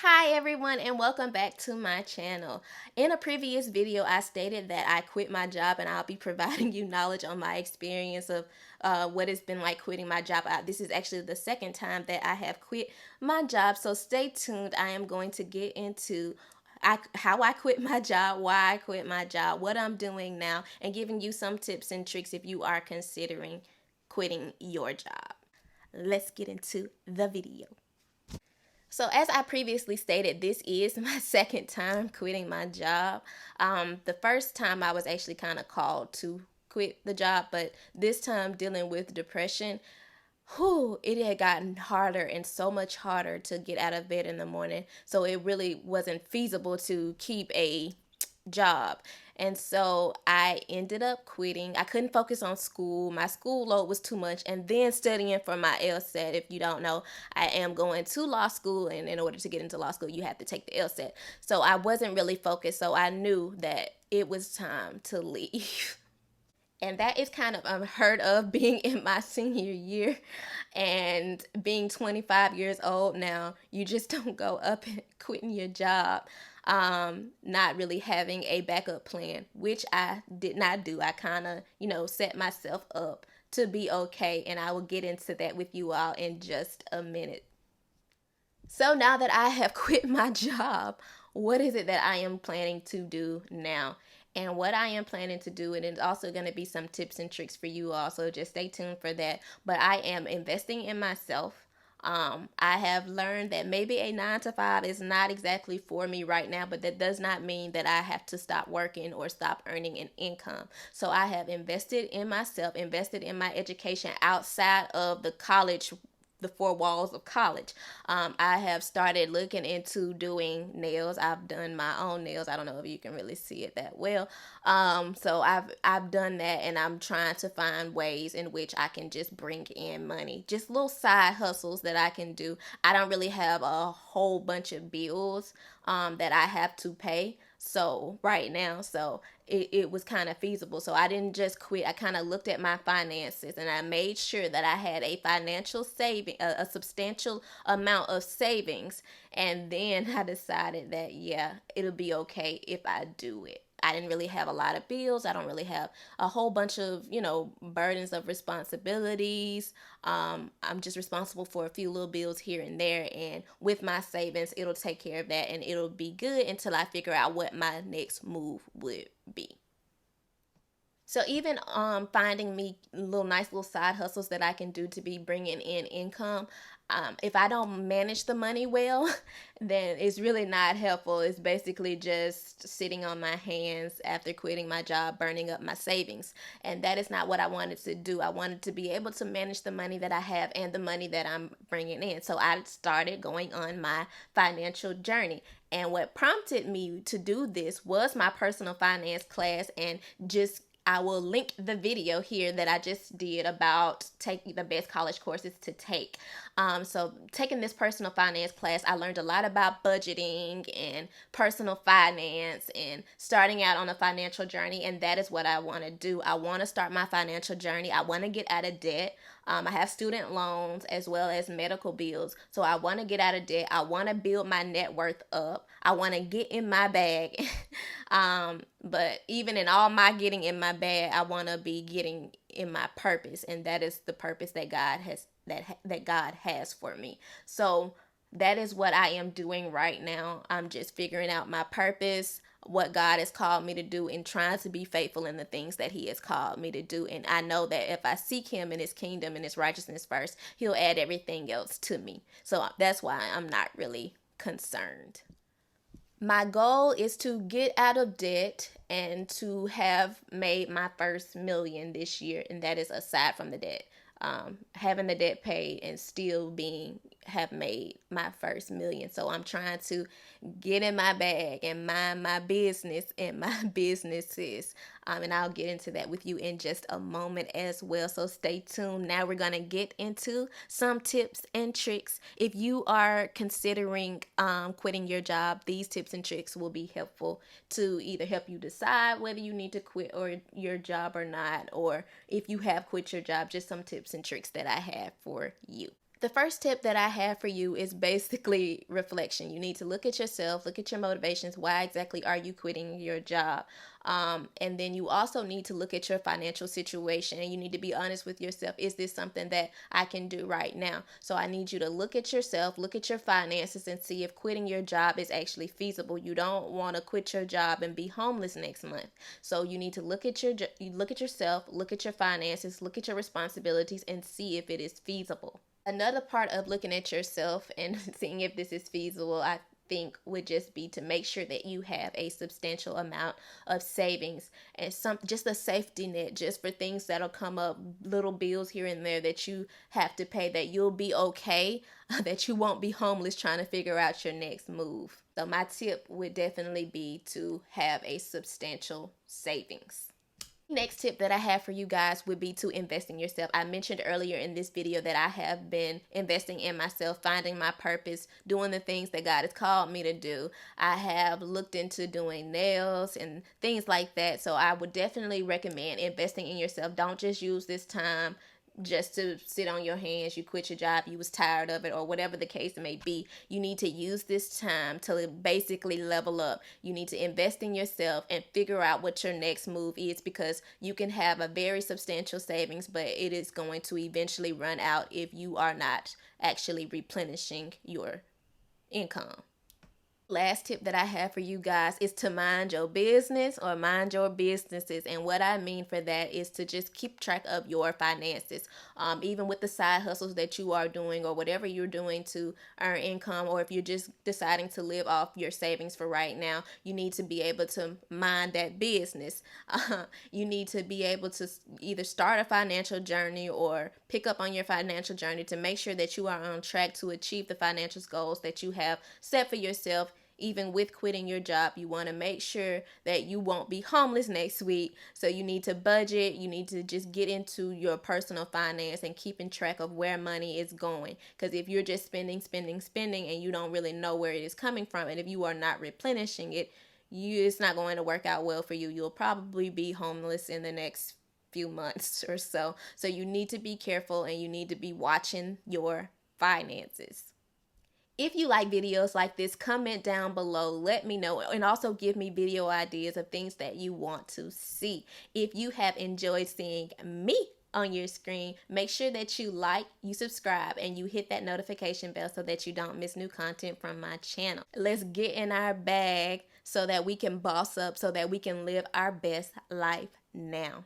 Hi everyone and welcome back to my channel. In a previous video I stated that I quit my job and I'll be providing you knowledge on my experience of what it's been like quitting my job. This is actually the second time that I have quit my job, so stay tuned. I am going to get into how I quit my job, why I quit my job, what I'm doing now, and giving you some tips and tricks if you are considering quitting your job. Let's get into the video. So, as I previously stated, this is my second time quitting my job. The first time I was actually kind of called to quit the job, but this time dealing with depression, it had gotten harder and so much harder to get out of bed in the morning. So, it really wasn't feasible to keep a job. And so I ended up quitting. I couldn't focus on school. My school load was too much. And then studying for my LSAT. If you don't know, I am going to law school. And in order to get into law school, you have to take the LSAT. So I wasn't really focused. So I knew that it was time to leave. And that is kind of unheard of, being in my senior year and being 25 years old now. You just don't go up and quitting your job, not really having a backup plan, which I did not do. I kind of, set myself up to be okay. And I will get into that with you all in just a minute. So now that I have quit my job, what is it that I am planning to do now? And what I am planning to do, and it's also going to be some tips and tricks for you all, so just stay tuned for that. But I am investing in myself. I have learned that maybe a 9 to 5 is not exactly for me right now, but that does not mean that I have to stop working or stop earning an income. So I have invested in myself, invested in my education outside of the four walls of college. I have started looking into doing nails. I've done my own nails. I don't know if you can really see it that well. So I've done that, and I'm trying to find ways in which I can just bring in money, just little side hustles that I can do. I don't really have a whole bunch of bills that I have to pay. So right now, it was kind of feasible. So I didn't just quit. I kind of looked at my finances and I made sure that I had a financial saving, a substantial amount of savings. And then I decided that, yeah, it'll be okay if I do it. I didn't really have a lot of bills. I don't really have a whole bunch of, burdens of responsibilities. I'm just responsible for a few little bills here and there. And with my savings, it'll take care of that and it'll be good until I figure out what my next move would be. So even finding me nice little side hustles that I can do to be bringing in income. If I don't manage the money well, then it's really not helpful. It's basically just sitting on my hands after quitting my job, burning up my savings. And that is not what I wanted to do. I wanted to be able to manage the money that I have and the money that I'm bringing in. So I started going on my financial journey. And what prompted me to do this was my personal finance class, and just I will link the video here that I just did about taking the best college courses to take. So taking this personal finance class, I learned a lot about budgeting and personal finance and starting out on a financial journey. And that is what I want to do. I want to start my financial journey. I want to get out of debt. I have student loans as well as medical bills. So I want to get out of debt. I want to build my net worth up. I want to get in my bag. But even in all my getting in my bag, I want to be getting in my purpose. And that is the purpose that God has for me. So that is what I am doing right now. I'm just figuring out my purpose, what God has called me to do, and trying to be faithful in the things that He has called me to do. And I know that if I seek Him and His kingdom and His righteousness first, He'll add everything else to me. So that's why I'm not really concerned. My goal is to get out of debt and to have made my first million this year, and that is aside from the debt. Having the debt paid and still have made my first million. So I'm trying to get in my bag and mind my business and my businesses. And I'll get into that with you in just a moment as well. So stay tuned. Now we're going to get into some tips and tricks. If you are considering quitting your job, these tips and tricks will be helpful to either help you decide whether you need to quit your job or not, or if you have quit your job, just some tips and tricks that I have for you. The first tip that I have for you is basically reflection. You need to look at yourself, look at your motivations. Why exactly are you quitting your job? And then you also need to look at your financial situation, and you need to be honest with yourself. Is this something that I can do right now? So I need you to look at yourself, look at your finances, and see if quitting your job is actually feasible. You don't want to quit your job and be homeless next month. So you need to you look at yourself, look at your finances, look at your responsibilities, and see if it is feasible. Another part of looking at yourself and seeing if this is feasible, I think, would just be to make sure that you have a substantial amount of savings and some just a safety net just for things that'll come up, little bills here and there that you have to pay, that you'll be okay, that you won't be homeless trying to figure out your next move. So my tip would definitely be to have a substantial savings. Next tip that I have for you guys would be to invest in yourself. I mentioned earlier in this video that I have been investing in myself, finding my purpose, doing the things that God has called me to do. I have looked into doing nails and things like that. So I would definitely recommend investing in yourself. Don't just use this time just to sit on your hands. You quit your job, you was tired of it, or whatever the case may be. You need to use this time to basically level up. You need to invest in yourself and figure out what your next move is, because you can have a very substantial savings, but it is going to eventually run out if you are not actually replenishing your income. Last tip that I have for you guys is to mind your business or mind your businesses. And what I mean for that is to just keep track of your finances. Even with the side hustles that you are doing or whatever you're doing to earn income, or if you're just deciding to live off your savings for right now, you need to be able to mind that business. You need to be able to either start a financial journey or pick up on your financial journey to make sure that you are on track to achieve the financial goals that you have set for yourself. Even with quitting your job, you want to make sure that you won't be homeless next week. So you need to budget. You need to just get into your personal finance and keeping track of where money is going. Because if you're just spending, spending, spending, and you don't really know where it is coming from, and if you are not replenishing it, it's not going to work out well for you. You'll probably be homeless in the next few months or so. So you need to be careful, and you need to be watching your finances. If you like videos like this, comment down below, let me know, and also give me video ideas of things that you want to see. If you have enjoyed seeing me on your screen, make sure that you like, you subscribe, and you hit that notification bell so that you don't miss new content from my channel. Let's get in our bag so that we can boss up, so that we can live our best life now.